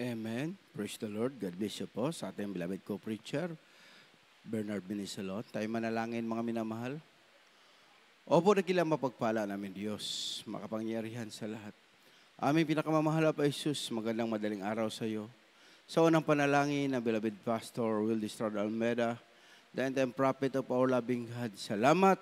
Amen. Praise the Lord. God bless you po sa ating beloved co-preacher, Bernard Benisalon. Tayo manalangin mga minamahal. Opo na kila mapagpala namin Diyos, makapangyarihan sa lahat. Aming pinakamamahal pa Jesus, magandang madaling araw sa iyo. Sa unang panalangin na beloved Pastor Will Estrada Almeida, the end-time prophet of our loving God. Salamat,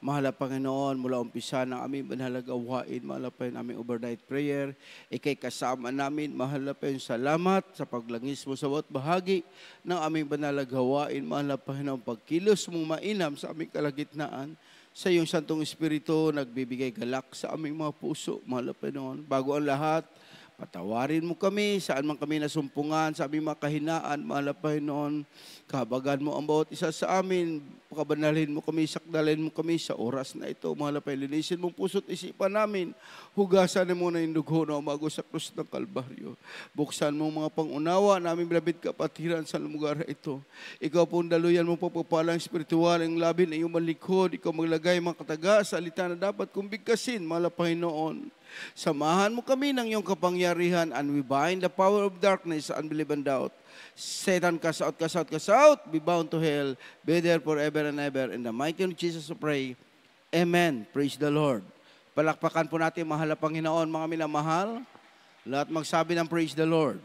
mahal na Panginoon, mula umpisa ng aming banal na gawain, mahal na pa yung aming overnight prayer, ikay kasama namin, mahal na pa yung salamat sa paglangis mo sa bawat bahagi ng aming banal na gawain, mahal na Panginoon, pagkilos mong mainam sa aming kalagitnaan, sa iyong Santong Espiritu, nagbibigay galak sa aming mga puso, mahal na Panginoon, bago ang lahat, patawarin mo kami, saan man kami nasumpungan, sa aming mga kahinaan, mahal na Panginoon, kahabagan mo ang bawat isa sa amin, pakabanalhin mo kami, sakdalhin mo kami sa oras na ito, mahal na Panginoon, linisin mong puso't isipan namin, hugasan mo na yung dugo na umago sa krus ng Kalbaryo. Buksan mo mga pangunawa namin, bilabid kapatiran sa lugar ito. Ikaw pong daluyan mo papapalang espiritual, ang labi na iyong malikod, ikaw maglagay mga kataga, salita na dapat kong bigkasin, mahal na Panginoon. Samahan mo kami ng iyong kapangyarihan and we bind the power of darkness, unbelief and doubt. Satan, cast out, cast out, cast out, be bound to hell, be there forever and ever. In the mighty name of Jesus we pray. Amen. Praise the Lord. Palakpakan po natin, mahal na Panginoon, mga minamahal. Lahat magsabi ng praise the Lord.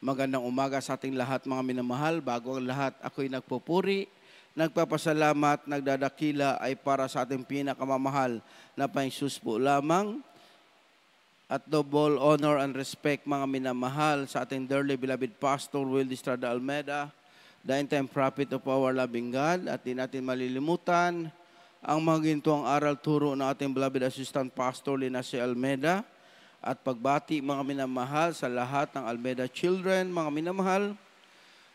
Magandang umaga sa ating lahat, mga minamahal. Bago ang lahat, ako'y nagpupuri, nagpapasalamat, nagdadakila ay para sa ating pinakamamahal na Panginoon po lamang. At double honor and respect, mga minamahal, sa ating dearly beloved Pastor Will Estrada Almeida, the end-time prophet of our loving God. At di natin malilimutan ang mga gintuang aral turo ng ating beloved Assistant Pastor Linace Almeida. At pagbati, mga minamahal, sa lahat ng Almeida children, mga minamahal,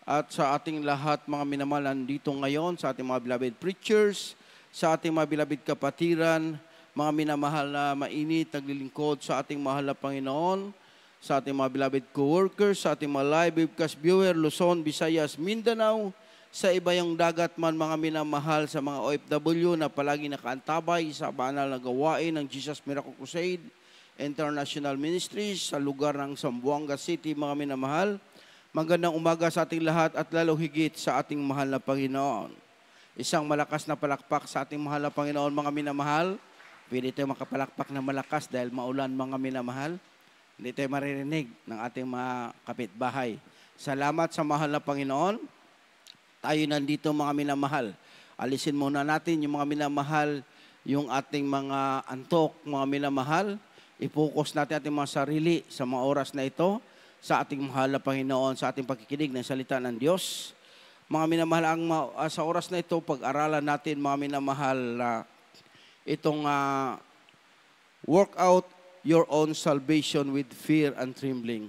at sa ating lahat, mga minamahal, nandito ngayon, sa ating mga beloved preachers, sa ating mga beloved kapatiran, mga minamahal na mainit, naglilingkod sa ating mahal na Panginoon, sa ating mga beloved co-workers, sa ating mga live webcast viewer, Luzon, Visayas, Mindanao, sa iba yung dagat man, mga minamahal, sa mga OFW na palagi nakaantabay sa banal na gawain ng Jesus Miracle Crusade International Ministries sa lugar ng Zamboanga City, mga minamahal. Magandang umaga sa ating lahat at lalong higit sa ating mahal na Panginoon. Isang malakas na palakpak sa ating mahal na Panginoon, mga minamahal. Pwede tayo makapalakpak na malakas dahil maulan, mga minamahal. Hindi tayo maririnig ng ating mga kapitbahay. Salamat sa mahal na Panginoon. Tayo nandito, mga minamahal. Alisin muna natin yung mga minamahal, yung ating mga antok, mga minamahal. I-focus natin ating mga sarili sa mga oras na ito, sa ating mahal na Panginoon, sa ating pakikinig ng salita ng Diyos. Mga minamahal, sa oras na ito, pag-aralan natin, mga minamahal, itong work out your own salvation with fear and trembling.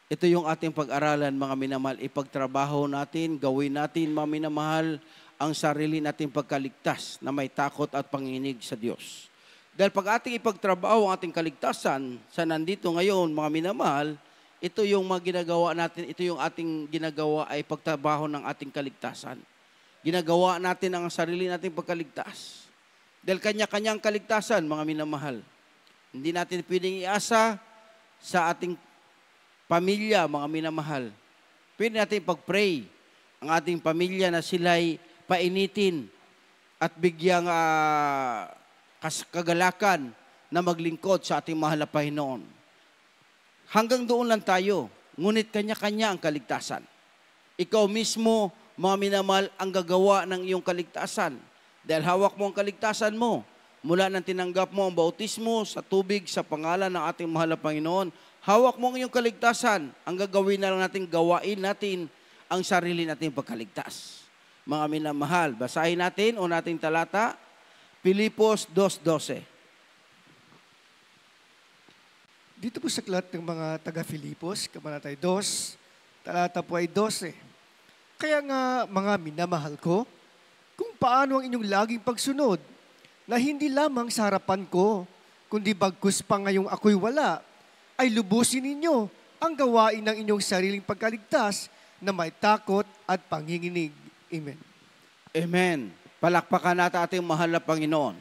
Ito yung ating pag-aralan, mga minamahal. Ipagtrabaho natin, gawin natin, mga minamahal, ang sarili nating pagkaligtas na may takot at panginig sa Diyos. Dahil pag ating ipagtrabaho ang ating kaligtasan sa nandito ngayon, mga minamahal, ito yung mga ginagawa natin, ito yung ating ginagawa ay pagtrabaho ng ating kaligtasan. Ginagawa natin ang sarili nating pagkaligtas. Dahil kanya-kanyang kaligtasan, mga minamahal. Hindi natin pwedeng iasa sa ating pamilya, mga minamahal. Pwede natin pag-pray ang ating pamilya na sila'y painitin at bigyang kagalakan na maglingkod sa ating mahal na Panginoon. Hanggang doon lang tayo, ngunit kanya-kanya ang kaligtasan. Ikaw mismo, mga minamahal, ang gagawa ng iyong kaligtasan. Dahil hawak mo ang kaligtasan mo, mula nang tinanggap mo ang bautismo sa tubig sa pangalan ng ating mahal na Panginoon, hawak mo ang iyong kaligtasan. Ang gagawin na lang natin, gawain natin ang sarili nating pagkaligtas. Mga minamahal, basahin natin o nating talata, Filipos 2:12. Dito po sa aklat ng mga taga-Filipos, Kabanata 2, talata po ay 12. Kaya nga, mga minamahal ko, kung paano ang inyong laging pagsunod, na hindi lamang sa harapan ko, kundi bagkus pa ngayong ako'y wala, ay lubusin ninyo ang gawain ng inyong sariling pagkaligtas na may takot at panginginig. Amen. Amen. Palakpakan natin ating mahal na Panginoon.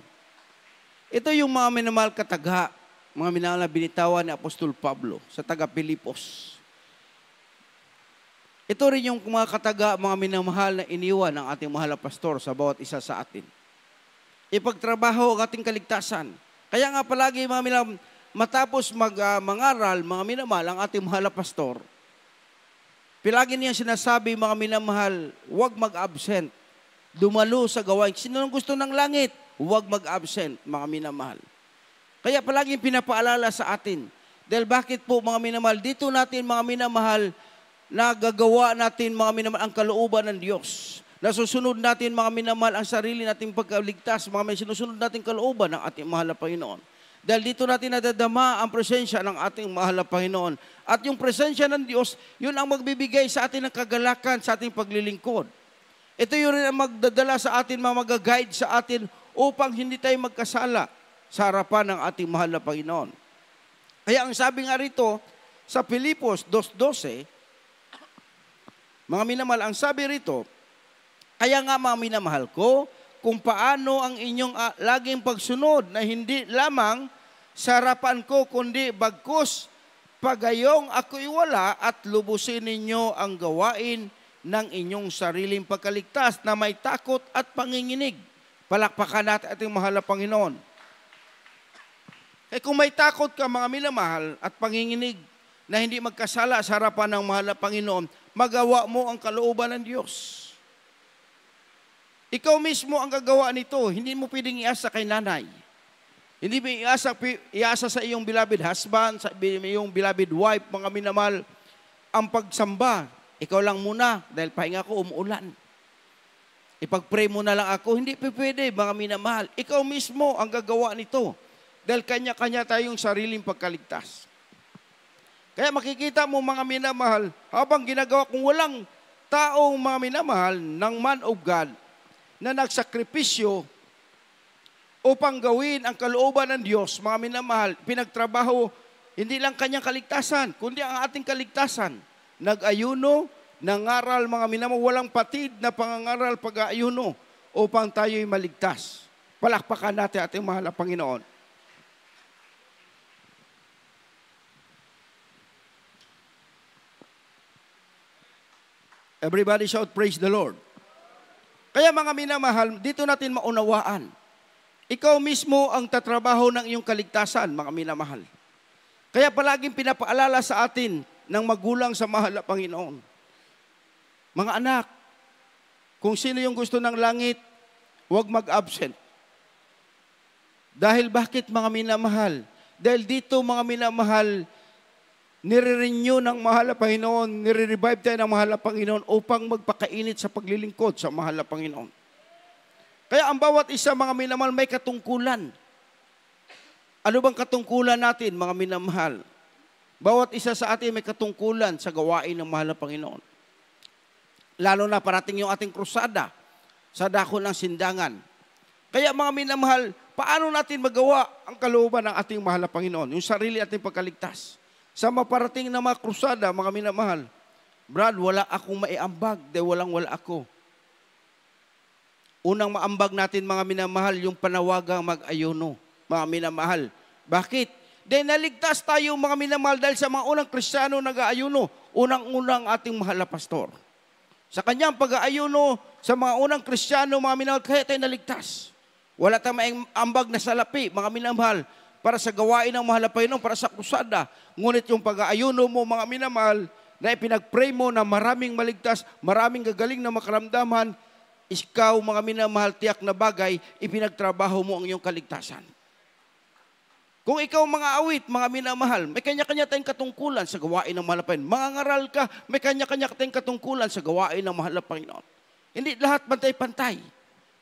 Ito yung mga minamahal katagha, mga minamahal na binitawan ni Apostol Pablo sa taga-Pilipos. Ito rin yung mga kataga, mga minamahal na iniwan ng ating mahal na pastor sa bawat isa sa atin. Ipagtrabaho ang ating kaligtasan. Kaya nga palagi, mga minamahal, matapos mangaral, mga minamahal, ang ating mahal na pastor, palagi niya sinasabi, mga minamahal, huwag mag-absent. Dumalo sa gawain. Sino nang gusto ng langit? Huwag mag-absent, mga minamahal. Kaya palaging pinapaalala sa atin. Dahil bakit po, mga minamahal, dito natin, mga minamahal, nagagawa natin, mga minamahal, ang kalooban ng Diyos. Nasusunod natin, mga minamahal, ang sarili nating pagkaligtas, mga minamahal, sinusunod natin kalooban ng ating mahal na Panginoon. Dahil dito natin nadadama ang presensya ng ating mahal na Panginoon. At yung presensya ng Diyos, yun ang magbibigay sa atin ng kagalakan sa ating paglilingkod. Ito yun rin ang magdadala sa atin, mag-guide sa atin upang hindi tayo magkasala sa harapan ng ating mahal na Panginoon. Kaya ang sabi nga rito sa Filipos 2:12, mga minamahal, ang sabi rito, kaya nga mga minamahal ko, kung paano ang inyong laging pagsunod na hindi lamang sa harapan ko, kundi bagkus pagayong ako'y wala at lubusin ninyo ang gawain ng inyong sariling pagkaligtas na may takot at panginginig. Palakpakan natin ating mahal na Panginoon. Kung may takot ka, mga minamahal, at panginginig na hindi magkasala sa harapan ng mahal na Panginoon, magawa mo ang kalooban ng Diyos. Ikaw mismo ang gagawa nito. Hindi mo pwedeng iasa kay nanay. Hindi mo iasa sa iyong beloved husband, sa iyong beloved wife, mga minamahal, ang pagsamba. Ikaw lang muna, dahil pahinga ko, umuulan. Ipag-pray mo na lang ako. Hindi pwede, mga minamahal. Ikaw mismo ang gagawa nito. Dahil kanya-kanya tayong sariling pagkaligtas. Kaya makikita mo, mga minamahal, habang ginagawa kung walang taong mga minamahal ng man of God na nagsakripisyo upang gawin ang kalooban ng Diyos, mga minamahal, pinagtrabaho, hindi lang kanyang kaligtasan, kundi ang ating kaligtasan. Nag-ayuno, nangaral, mga minamahal, walang patid na pangangaral pag-ayuno upang tayo'y maligtas. Palakpakan natin ating mahal na Panginoon. Everybody shout, praise the Lord. Kaya mga minamahal, dito natin maunawaan. Ikaw mismo ang tatrabaho ng iyong kaligtasan, mga minamahal. Kaya palaging pinapaalala sa atin ng magulang sa mahal na Panginoon. Mga anak, kung sino yung gusto ng langit, huwag mag-absent. Dahil bakit, mga minamahal? Dahil dito, mga minamahal, nire-renew ng mahal na Panginoon, nire-revive tayo ng mahal na Panginoon upang magpakainit sa paglilingkod sa mahal na Panginoon. Kaya ang bawat isa, mga minamahal, may katungkulan. Ano bang katungkulan natin, mga minamahal? Bawat isa sa atin may katungkulan sa gawain ng mahal na Panginoon. Lalo na parating yung ating krusada sa dako ng sindangan. Kaya mga minamahal, paano natin magawa ang kalooban ng ating mahal na Panginoon? Yung sarili ating pagkaligtas. Sa maparating na mga krusada, mga minamahal, Brad, wala akong maiambag dahil wala ako. Unang maambag natin, mga minamahal, yung panawagang mag-ayuno, mga minamahal. Bakit? Dahil naligtas tayo, mga minamahal, dahil sa mga unang Kristiyano nag-aayuno, unang-unang ating mahal na pastor. Sa kanyang pag-aayuno, sa mga unang Kristiyano, mga minamahal, kaya tayo naligtas. Wala tayong ambag na salapi, mga minamahal, para sa gawain ng mahal na Panginoon, para sa krusada. Ngunit yung pag-aayuno mo, mga minamahal, na ipinag-pray mo na maraming maligtas, maraming gagaling na makaramdaman, ikaw, mga minamahal, tiyak na bagay, ipinagtrabaho mo ang iyong kaligtasan. Kung ikaw mga awit, mga minamahal, may kanya-kanya tayong katungkulan sa gawain ng mahal na Panginoon. Mga ngaral ka, may kanya-kanya tayong katungkulan sa gawain ng mahal na Panginoon. Hindi lahat pantay-pantay,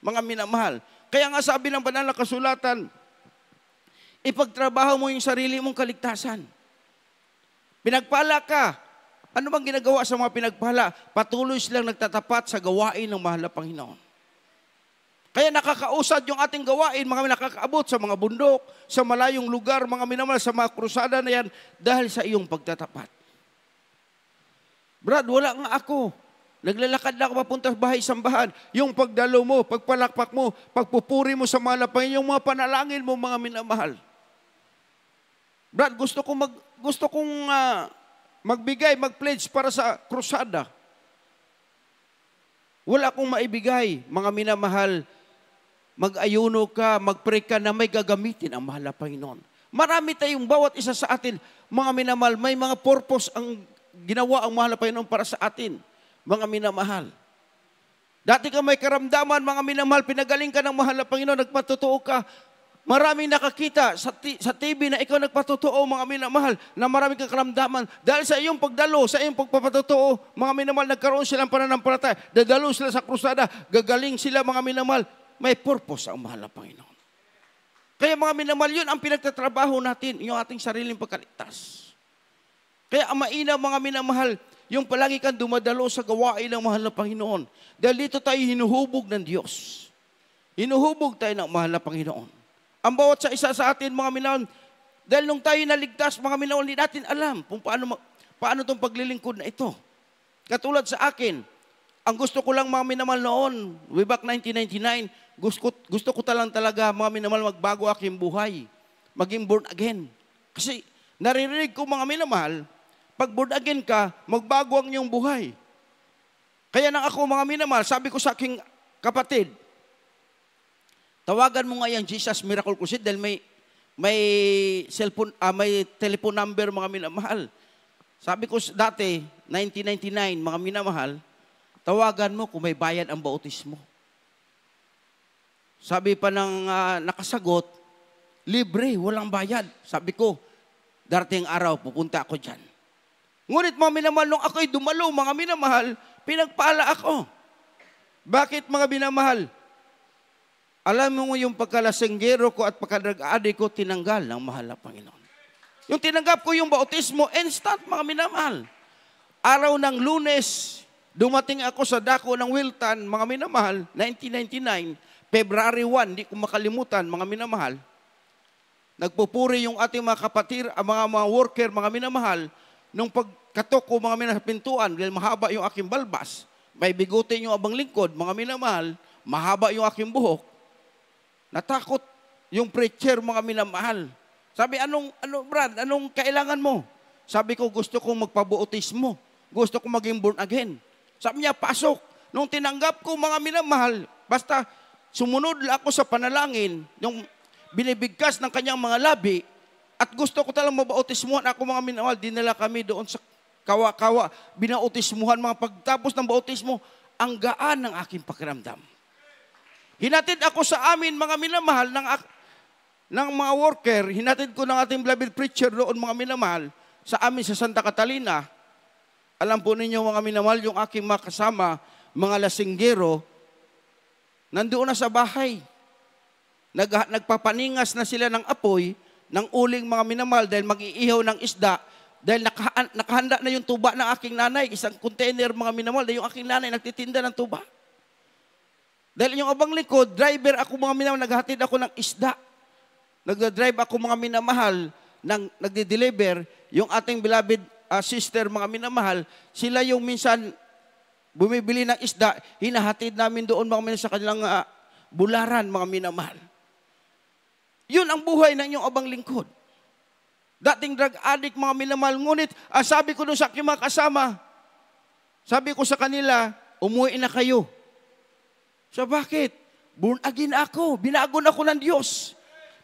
mga minamahal. Kaya nga sabi ng banal na kasulatan, ipagtrabaho mo yung sarili mong kaligtasan. Pinagpala ka. Ano bang ginagawa sa mga pinagpala? Patuloy silang nagtatapat sa gawain ng mahal na Panginoon. Kaya nakakausad yung ating gawain, mga nakakaabot sa mga bundok, sa malayong lugar, mga minamahal, sa mga krusada na yan, dahil sa iyong pagtatapat. Brad, wala nga ako. Naglalakad na ako papunta sa bahay-sambahan. Yung pagdalo mo, pagpalakpak mo, pagpupuri mo sa mahal na Panginoon, yung mga panalangin mo, mga minamahal. Brad, gusto kong magbigay, mag-pledge para sa krusada. Wala akong maibigay, mga minamahal. Mag-ayuno ka, mag-pray ka na may gagamitin ang mahal na Panginoon. Marami tayong bawat isa sa atin, mga minamahal, may mga purpose ang ginawa ang mahal na Panginoon para sa atin, mga minamahal. Dati ka may karamdaman, mga minamahal, pinagaling ka ng mahal na Panginoon, nagpatotoo ka. Maraming nakakita sa TV na ikaw nagpatotoo, mga minamahal, na maraming kang karamdaman. Dahil sa iyong pagdalo, sa iyong pagpapatotoo, mga minamahal, nagkaroon silang pananampalataya. Dadalo sila sa krusada, gagaling sila, mga minamahal. May purpose ang mahal na Panginoon. Kaya mga minamahal, yun ang pinagtatrabaho natin, yung ating sariling pagkaligtas. Kaya ang mainam, mga minamahal, yung palagi kang dumadalo sa gawain ng mahal na Panginoon. Dahil dito tayo hinuhubog ng Diyos. Hinuhubog tayo ng mahal na Panginoon. Ang bawat sa isa sa atin, mga minamahal, dahil nung tayo naligtas, mga minamahal, hindi natin alam kung paano itong paglilingkod na ito. Katulad sa akin, ang gusto ko lang, mga minamahal, noon, way back 1999, gusto ko talaga, mga minamahal, magbago aking buhay. Maging born again. Kasi naririnig ko, mga minamahal, pag born again ka, magbago ang iyong buhay. Kaya nang ako, mga minamahal, sabi ko sa aking kapatid, tawagan mo nga yung Jesus Miracle Crusade dahil may cellphone, may telephone number, mga minamahal. Sabi ko dati, 1999, mga minamahal, tawagan mo kung may bayad ang bautismo. Sabi pa ng nakasagot, libre, walang bayad. Sabi ko, darating araw, pupunta ako dyan. Ngunit mga minamahal, nung ako'y dumalo, mga minamahal, pinagpala ako. Bakit, mga minamahal? Alam mo yung pagkalasenggero ko at pagkadrag-adi ko, tinanggal ng mahal na Panginoon. Yung tinanggap ko yung bautismo, instant, mga minamahal. Araw ng Lunes, dumating ako sa dako ng Wiltan, mga minamahal, 1999, February 1, hindi ko makalimutan, mga minamahal. Nagpupuri yung ating mga kapatir, mga worker, mga minamahal, nung pagkatok ko, mga minamahal, pintuan, dahil mahaba yung aking balbas, may bigutin yung abang lingkod, mga minamahal, mahaba yung aking buhok. Natakot yung preacher, mga minamahal. Sabi, Brad, anong kailangan mo? Sabi ko, gusto kong magpabautismo. Gusto kong maging born again. Sabi niya, pasok. Nung tinanggap ko, mga minamahal, basta sumunod lang ako sa panalangin, yung binibigkas ng kanyang mga labi, at gusto ko talang mabautismuhan ako, mga minamahal, dinala kami doon sa kawa-kawa, binautismuhan, mga pagtapos ng bautismo, ang gaan ng aking pakiramdam. Hinatid ako sa amin, mga minamahal, ng mga worker, hinatid ko ng ating beloved preacher doon, mga minamahal, sa amin sa Santa Catalina. Alam po ninyo, mga minamahal, yung aking mga kasama, mga lasinggero, nandoon na sa bahay. Nagpapaningas na sila ng apoy, ng uling, mga minamahal, dahil mag-iihaw ng isda, dahil nakahanda na yung tuba ng aking nanay, isang container, mga minamahal, dahil yung aking nanay nagtitinda ng tuba. Dahil yung abang likod, driver ako, mga minamahal, naghatid ako ng isda. Nagdadrive ako, mga minamahal, nagde-deliver, yung ating beloved sister, mga minamahal, sila yung minsan bumibili ng isda, hinahatid namin doon, mga minamahal, sa kanilang bularan, mga minamahal. Yun ang buhay ng inyong abang lingkod. Dating drug addict, mga minamahal, ngunit sabi ko doon sa aking mga kasama, sabi ko sa kanila, umuwi na kayo. So bakit? Born again ako. Binago na ako ng Diyos.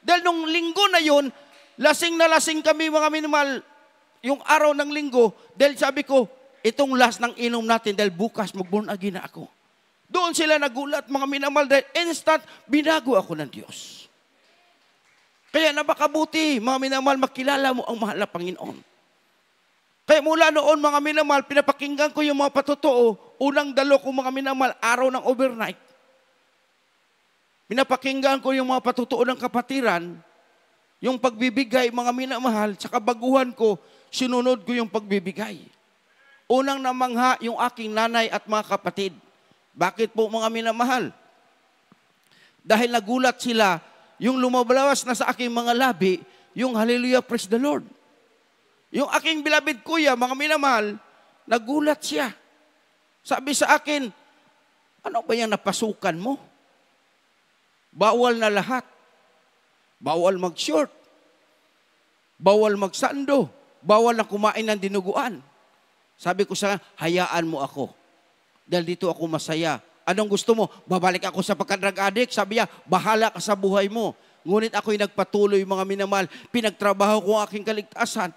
Dahil nung linggo na yon, lasing na lasing kami, mga minamahal, yung araw ng linggo, dahil sabi ko, itong last ng inom natin, dahil bukas mag-born again na ako. Doon sila nagulat, mga minamahal, dahil instant, binago ako ng Diyos. Kaya napakabuti, mga minamahal, makilala mo ang mahal na Panginoon. Kaya mula noon, mga minamahal, pinapakinggan ko yung mga patotoo, unang dalo ko, mga minamahal, araw ng overnight. Pinapakinggan ko yung mga patotoo ng kapatiran, yung pagbibigay, mga minamahal, sa kabaguhan ko, sinunod ko yung pagbibigay. Unang namangha yung aking nanay at mga kapatid. Bakit po, mga minamahal? Dahil nagulat sila, yung lumabas na sa aking mga labi, yung hallelujah, praise the Lord. Yung aking beloved kuya, mga minamahal, nagulat siya. Sabi sa akin, ano ba yung napasukan mo? Bawal na lahat. Bawal mag-short. bawal magsando, bawal na kumain ng dinuguan. Sabi ko sa hayaan mo ako. Dahil dito ako masaya. Anong gusto mo? Babalik ako sa pagka-drug addict? Sabi niya, bahala ka sa buhay mo. Ngunit ako'y nagpatuloy, mga minamahal, pinagtrabaho ko ang aking kaligtasan.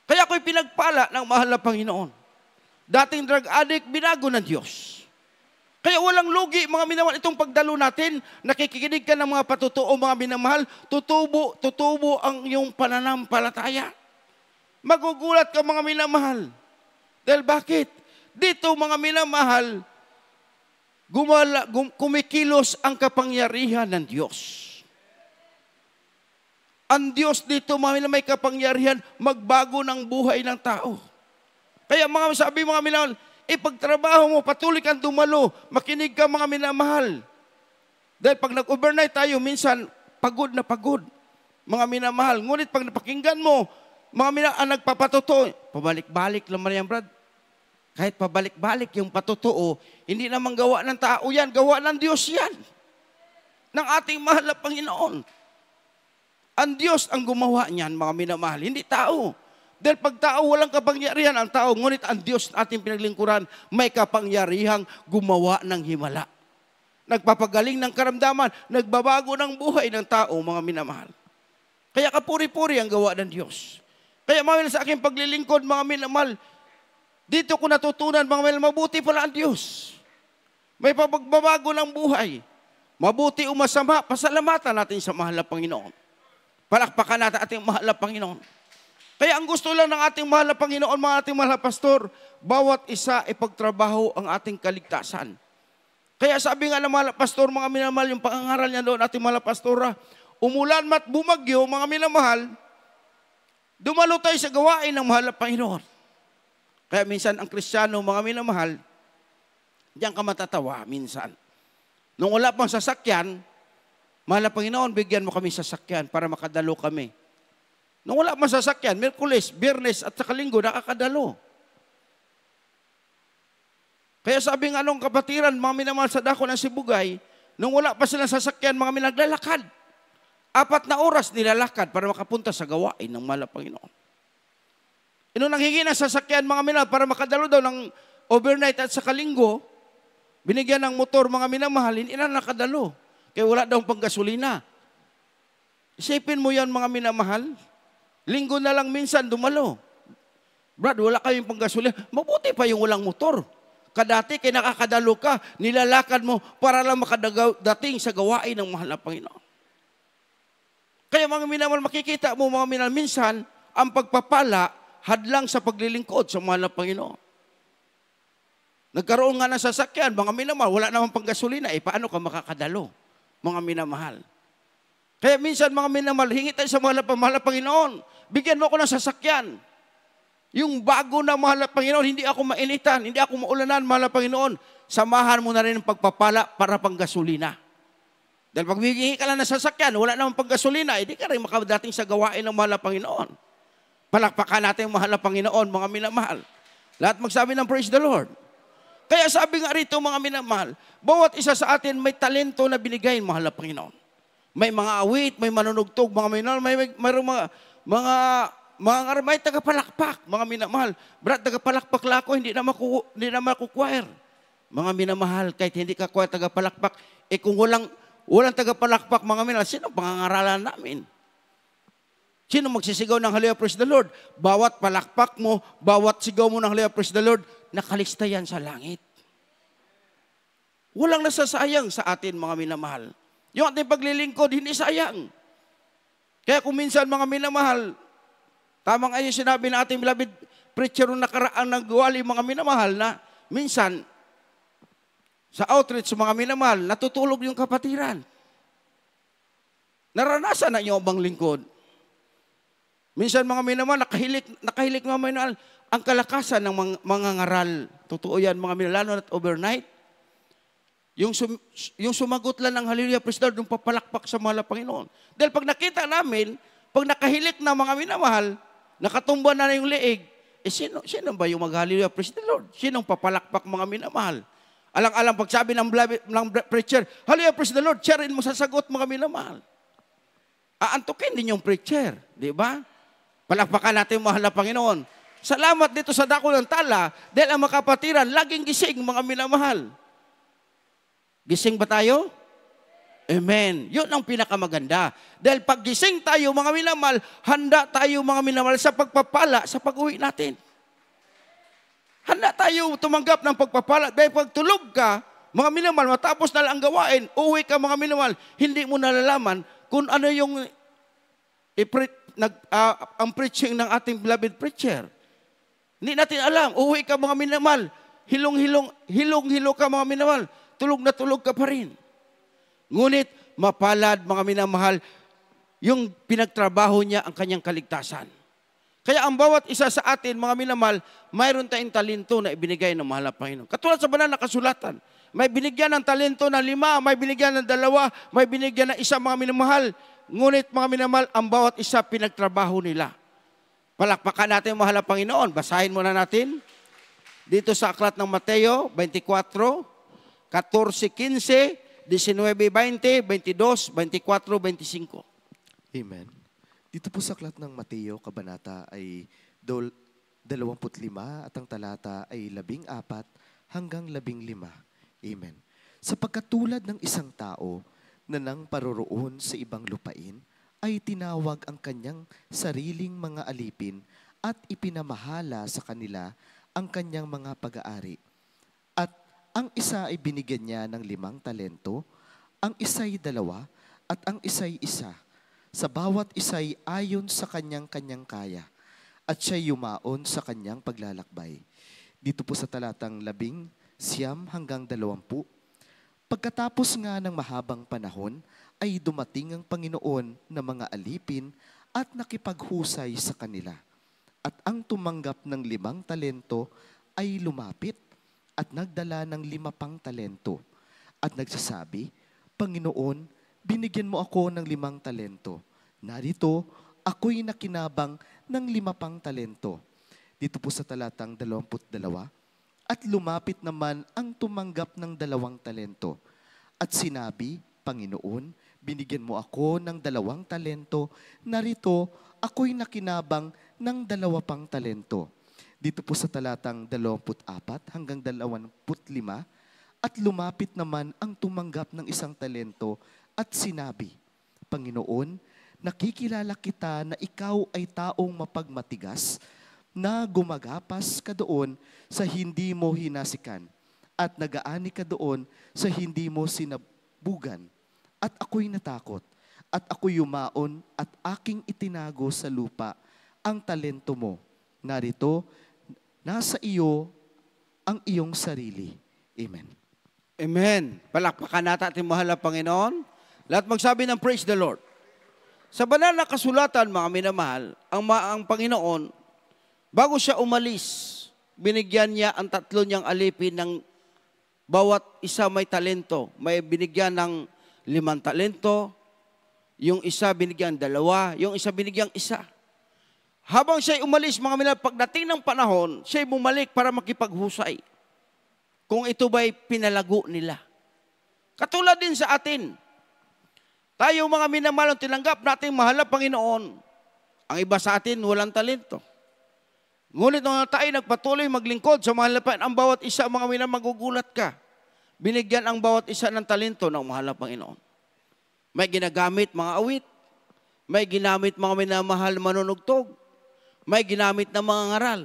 Kaya ako'y pinagpala ng mahal na Panginoon. Dating drug addict, binago ng Diyos. Kaya walang lugi, mga minamahal, itong pagdalo natin, nakikinig ka ng mga patutuo, mga minamahal, tutubo ang iyong pananampalataya. Magugulat ka, mga minamahal. Dahil bakit? Dito, mga minamahal, kumikilos ang kapangyarihan ng Diyos. Ang Diyos dito, mga may kapangyarihan, magbago ng buhay ng tao. Kaya sabi mga minamahal, ipagtrabaho mo, patuloy kang dumalo, makinig ka mga minamahal. Dahil pag nag-overnight tayo, minsan pagod na pagod, mga minamahal. Ngunit pag napakinggan mo, mga minamahal, ang nagpapatuto, pabalik-balik naman yan, Brad. Kahit pabalik-balik yung patutuo, hindi naman gawa ng tao yan, gawa ng Diyos yan. Ng ating mahal na Panginoon. Ang Diyos ang gumawa niyan, mga minamahal, hindi tao. Dahil pag tao, walang kapangyarihan ang tao. Ngunit ang Diyos ating pinaglingkuran, may kapangyarihang gumawa ng himala. Nagpapagaling ng karamdaman, nagbabago ng buhay ng tao, mga minamahal. Kaya kapuri-puri ang gawa ng Diyos. Kaya mga sa aking paglilingkod, mga minamahal, dito ko natutunan, mga minamahal, mabuti pala ang Diyos. May pagbabago ng buhay. Mabuti o masama, pasalamatan natin sa mahal na Panginoon. Palakpakan natin ating mahal na Panginoon. Kaya ang gusto lang ng ating mahal na Panginoon, mga ating mahal na pastor, bawat isa ipagtrabaho ang ating kaligtasan. Kaya sabi nga ng mahal na pastor, mga minamahal, yung pangangaral niya doon, ating mahal na pastora, umulan mat bumagyo, mga minamahal, dumalo tayo sa gawain ng mahal na Panginoon. Kaya minsan ang Kristiyano, mga minamahal, diyan ka matatawa minsan. Nung wala pang sasakyan, mahal na Panginoon, bigyan mo kami sasakyan para makadalo kami. Nung wala pang sasakyan, Miyerkules, Biyernes at saka Linggo, nakakadalo. Kaya sabi nga nung kapatiran, mga minamahal sa dako ng Sibugay, nung wala pa silang sasakyan, mga minaglalakad. 4 na oras nilalakad para makapunta sa gawain ng mahal na Panginoon. Nung nanghingi ng sasakyan, mga minamahal, para makadalo daw ng overnight at saka Linggo, binigyan ng motor, mga minamahal, hindi na nakadalo. Kaya wala daw pang gasolina. Isipin mo yan, mga minamahal. Linggo na lang minsan dumalo. Brad, wala kayong pang gasolina. Mabuti pa yung walang motor. Kadati, kaya nakakadalo ka, nilalakad mo para lang makadating sa gawain ng mahal na Panginoon. Kaya mga minamahal, makikita mo, mga minamahal, minsan, ang pagpapala, hadlang sa paglilingkod sa mahal na Panginoon. Nagkaroon nga ng sasakyan, mga minamahal, wala namang pang gasolina, paano ka makakadalo? Mga minamahal. Kaya minsan, mga minamahal, hingi tayo sa mahal na Panginoon. Bigyan mo ako ng sasakyan. Yung bago na mahal na Panginoon, hindi ako mainitan, hindi ako maulanan, mahal na Panginoon. Samahan mo na rin ang pagpapala para pang gasolina. Dahil pag bigyan ka lang ng sasakyan, wala namang pang gasolina, hindi ka rin makadating sa gawain ng mahal na Panginoon. Palakpakan natin ang mahal na Panginoon, mga minamahal. Lahat magsabi ng praise the Lord. Kaya sabi nga rito, mga minamahal, bawat isa sa atin may talento na binigay, mahal na Panginoon. May mga awit, may manunugtog, mga minamahal, may tagapalakpak, mga minamahal. Brad, tagapalakpak lang ako, hindi na makukwire. Mga minamahal, kahit hindi ka kwire tagapalakpak, kung walang tagapalakpak, mga minamahal, sino pangangaralan namin? Sino magsisigaw ng Hallelujah, praise the Lord? Bawat palakpak mo, bawat sigaw mo ng Hallelujah, praise the Lord, nakalista yan sa langit. Walang nasasayang sa atin, mga minamahal. Yung ating paglilingkod, hindi sayang. Kaya kung minsan, mga minamahal, tamang ay sinabi na ating beloved preacher nung nakaraan ng Guwali, mga minamahal, na minsan, sa outreach, mga minamahal, natutulog yung kapatiran. Naranasan na yung bang lingkod. Minsan, mga minamahal, nakahilik mga minamahal, ang kalakasan ng mga ngaral. Totoo yan, mga minamahal, lalo at overnight. Yung sumagot lang ng Hallelujah, praise the Lord, yung papalakpak sa mahal na Panginoon. Dahil pag nakita namin, pag nakahilik na mga minamahal, nakatumba na yung leeg, sino ba yung mag-Hallelujah, praise the Lord? Sinong papalakpak, mga minamahal? Alang-alang pagsabi ng preacher, Hallelujah, praise the Lord, sharein mo sa sagot, mga minamahal. Aantukin din yung preacher, di ba? Palakpakan natin mahal na Panginoon. Salamat dito sa dako ng tala dahil ang makapatiran laging gising mga minamahal. Gising ba tayo? Amen. Yun ang pinakamaganda. Dahil pag gising tayo mga minamahal, handa tayo mga minamahal sa pagpapala sa pag-uwi natin. Handa tayo tumanggap ng pagpapala. Dahil pag tulog ka, mga minamahal, matapos na lang ang gawain, uwi ka mga minamahal, hindi mo nalalaman kung ano yung ang preaching ng ating beloved preacher. Hindi natin alam. Uwi ka mga minamahal. Hilong-hilo ka mga minamahal. Tulog na tulog ka pa rin. Ngunit mapalad mga minamahal, yung pinagtrabaho niya ang kanyang kaligtasan. Kaya ang bawat isa sa atin mga minamahal, mayroon tayong talento na ibinigay ng mahal na Panginoon. Katulad sa banal na kasulatan, may binigyan ng talento na 5, may binigyan ng 2, may binigyan ng 1 mga minamahal. Ngunit mga minamahal, ang bawat isa pinagtrabaho nila. Palakpakan natin mahal na Panginoon. Basahin muna natin. Dito sa aklat ng Mateo 24, 14, 15, 19, 20, 22, 24, 25. Amen. Dito po sa aklat ng Mateo, kabanata ay 25 at ang talata ay 14 hanggang 15. Amen. Sapagkat tulad ng isang tao na nang paroroon sa ibang lupain, ay tinawag ang kanyang sariling mga alipin at ipinamahala sa kanila ang kanyang mga pag-aari. At ang isa ay binigyan niya ng 5 talento, ang isa'y 2, at ang isa'y 1. Sa bawat isa'y ayon sa kanyang kaya, at siya'y yumaon sa kanyang paglalakbay. Dito po sa talatang 19 hanggang 20, pagkatapos nga ng mahabang panahon, ay dumating ang Panginoon na mga alipin at nakipaghusay sa kanila. At ang tumanggap ng 5 talento ay lumapit at nagdala ng 5 pang talento. At nagsasabi, Panginoon, binigyan mo ako ng 5 talento. Narito, ako'y nakinabang ng 5 pang talento. Dito po sa talatang 22, at lumapit naman ang tumanggap ng 2 talento. At sinabi, Panginoon, binigyan mo ako ng 2 talento, narito, ako'y nakinabang ng 2 pang talento. Dito po sa talatang 24 hanggang 25, at lumapit naman ang tumanggap ng 1 talento at sinabi, Panginoon, nakikilala kita na ikaw ay taong mapagmatigas, na gumagapas ka doon sa hindi mo hinasikan, at nagaani ka doon sa hindi mo sinabugan. At ako'y natakot, at ako'y yumaon, at aking itinago sa lupa ang talento mo. Narito, nasa iyo ang iyong sarili. Amen. Amen. Palakpakan natin ating mahal na Panginoon. Lahat magsabi ng praise the Lord. Sa banal na kasulatan, mga minamahal, ang Panginoon, bago siya umalis, binigyan niya ang 3 niyang alipin ng bawat isa may talento. May binigyan ng 5 talento, yung isa binigyan 2, yung isa binigyan 1. Habang siya'y umalis, mga minamahal, pagdating ng panahon, siya'y bumalik para makipaghusay. Kung ito ba'y pinalago nila. Katulad din sa atin. Tayo mga minamahal, tinanggap natin mahal na Panginoon. Ang iba sa atin, walang talento. Ngunit nung tayo nagpatuloy maglingkod sa mahal na Panginoon, ang bawat isa, mga minamahal, magugulat ka. Binigyan ang bawat isa ng talento ng mahal na Panginoon. May ginagamit mga awit, may ginamit mga minamahal manunugtog, may ginamit na mga ngaral.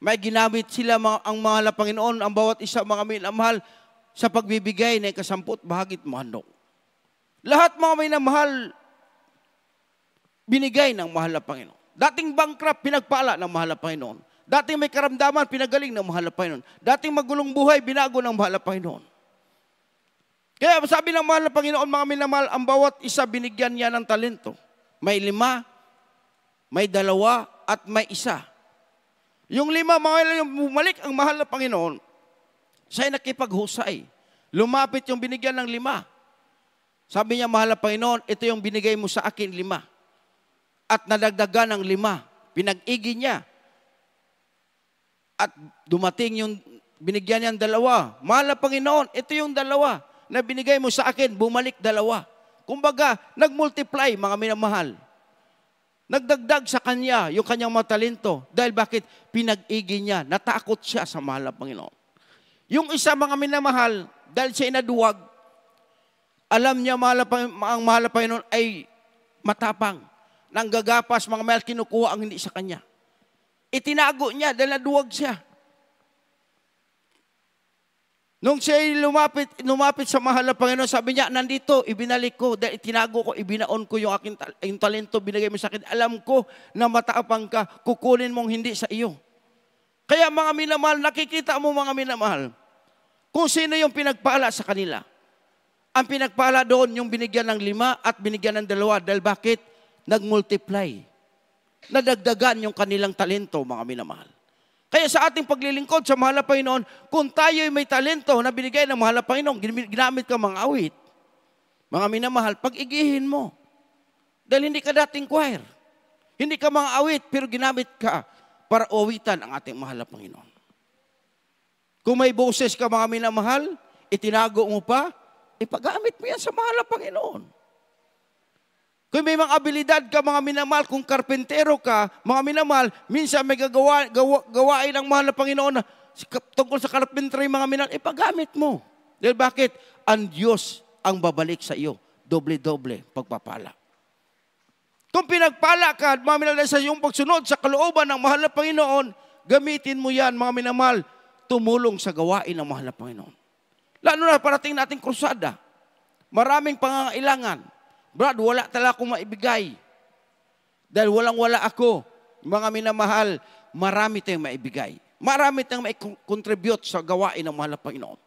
May ginamit sila ang mahal na Panginoon, ang bawat isa mga minamahal sa pagbibigay ng 10 bahagit manok. Lahat mga minamahal, binigay ng mahal na Panginoon. Dating bankrupt, pinagpala ng mahal na Panginoon. Dating may karamdaman, pinagaling ng mahal na Panginoon. Dating magulong buhay, binago ng mahal na Panginoon. Kaya sabi ng mahal na Panginoon, mga minamahal, ang bawat isa binigyan niya ng talento. May 5, may 2, at may 1. Yung 5, mga bumalik ang mahal na Panginoon, siya'y nakipaghusay. Lumapit yung binigyan ng 5. Sabi niya, mahal na Panginoon, ito yung binigay mo sa akin 5. At nadagdagan ng 5. Pinag-igi niya. At dumating yung binigyan niya ng 2. Mahal na Panginoon, ito yung 2 na binigay mo sa akin, bumalik 2. Kumbaga, nag-multiply, mga minamahal. Nagdagdag sa kanya yung kanyang mga talento. Dahil bakit? Pinag-igi niya. Natakot siya sa mahal na Panginoon. Yung isa mga minamahal, dahil siya inaduwag, alam niya ang mahal na Panginoon ay matapang. Nanggagapas, mga mahal, kinukuha ang hindi sa kanya. Itinago niya dahil naduwag siya. Nung siya lumapit sa mahal na Panginoon, sabi niya, nandito, ibinalik ko, dahil itinago ko, ibinaon ko yung aking yung talento, binigay mo sa akin. Alam ko na matapang ka, kukunin mong hindi sa iyo. Kaya mga minamahal, nakikita mo mga minamahal, kung sino yung pinagpala sa kanila. Ang pinagpala doon, yung binigyan ng 5 at binigyan ng 2. Dahil bakit? Nag-multiply. Nadagdagan yung kanilang talento, mga minamahal. Kaya sa ating paglilingkod sa mahal na Panginoon, kung tayo'y may talento na binigay ng mahal na Panginoon, ginamit ka mga awit, mga minamahal, pag-igihin mo. Dahil hindi ka dating choir. Hindi ka mga awit, pero ginamit ka para awitan ang ating mahal na Panginoon. Kung may boses ka mga minamahal, itinago mo pa, ipagamit mo yan sa mahal na Panginoon. Kung may mga abilidad ka, mga minamahal, kung karpentero ka, mga minamahal, minsan may gawain ng mahal na Panginoon na tungkol sa carpentry, mga minamahal, ipagamit mo. Dahil bakit? Ang Diyos ang babalik sa iyo. Doble-doble pagpapala. Kung pinagpala ka, mga minamahal, sa iyong pagsunod sa kalooban ng mahal na Panginoon, gamitin mo yan, mga minamahal, tumulong sa gawain ng mahal na Panginoon. Lalo na parating nating krusada. Maraming pangangailangan. Brad, wala talaga akong maibigay. Dahil walang-wala ako. Mga minamahal, marami tayong maibigay. Marami tayong mai-contribute sa gawain ng mahal na Panginoon.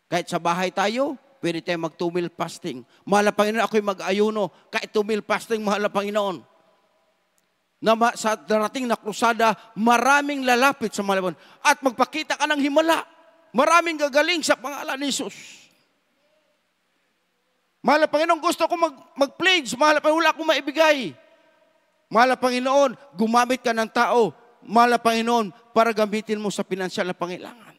Kahit sa bahay tayo, pwede tayong mag-2 meal fasting. Mahal na Panginoon, ako'y mag-ayuno. Kahit 2 meal fasting, mahal na Panginoon. Sa darating na krusada, maraming lalapit sa mahal na Panginoon. At magpakita ka ng himala. Maraming gagaling sa pangalan ni Jesus. Mahal na Panginoon, gusto ko mag-pledge. Mahal na Panginoon, wala akong maibigay. Mahal na Panginoon, gumamit ka ng tao. Mahal na Panginoon, para gamitin mo sa pinansyal na pangailangan.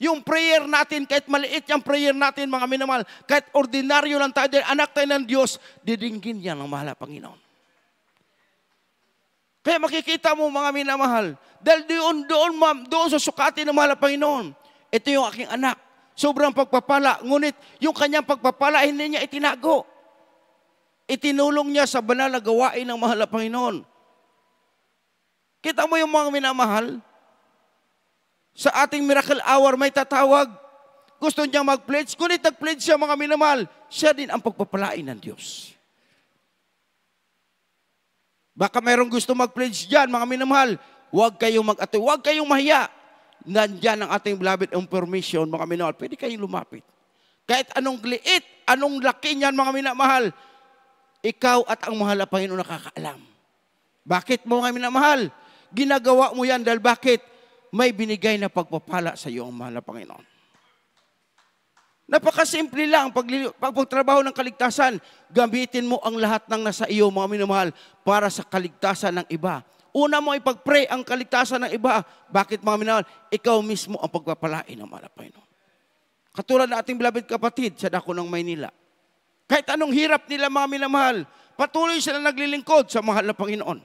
Yung prayer natin, kahit maliit yung prayer natin, mga minamahal, kahit ordinaryo lang tayo, dahil anak tayo ng Diyos, didinggin yan ng mahal na Panginoon. Kaya makikita mo, mga minamahal, dahil doon sa sukatin ng mahal na Panginoon, ito yung aking anak. Sobrang pagpapala. Ngunit yung kanyang pagpapala, hindi niya itinago. Itinulong niya sa banal na gawain ng mahal na Panginoon. Kita mo yung mga minamahal? Sa ating miracle hour, may tatawag. Gusto niya mag-pledge. Ngunit nag-pledge siya, mga minamahal. Siya din ang pagpapalain ng Diyos. Baka mayroong gusto mag-pledge dyan, mga minamahal. Huwag kayong mag-atoy. Huwag kayong mahiya. Nandyan ang ating beloved information, mga minamahal, pwede kayong lumapit. Kahit anong liit, anong laki niyan, mga minamahal, ikaw at ang mahal na Panginoon nakakaalam. Bakit mo, mga minamahal? Ginagawa mo yan dahil bakit? May binigay na pagpapala sa iyo ang mahal na Panginoon. Napakasimple lang, pagtrabaho ng kaligtasan, gamitin mo ang lahat ng nasa iyo, mga minamahal, para sa kaligtasan ng iba. Una mo ipag-pray ang kaligtasan ng iba. Bakit, mga minamahal? Ikaw mismo ang pagpapalain ng mahal na Panginoon. Katulad na ating beloved kapatid sa dako ng Maynila. Kahit anong hirap nila, mga minamahal, patuloy sila naglilingkod sa mahal na Panginoon.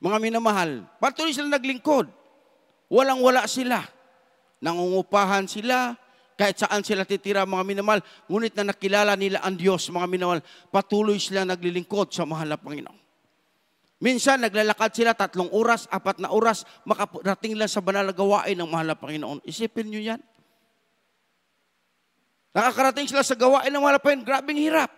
Mga minamahal, patuloy sila naglingkod. Walang-wala sila. Nangungupahan sila. Kahit saan sila titira, mga minamahal. Ngunit na nakilala nila ang Diyos, mga minamahal, patuloy sila naglilingkod sa mahal na Panginoon. Minsan, naglalakad sila 3 oras, 4 na oras, makarating lang sa banal na gawain ng mahal na Panginoon. Isipin nyo yan. Nakakarating sila sa gawain ng mahal na Panginoon, grabing hirap.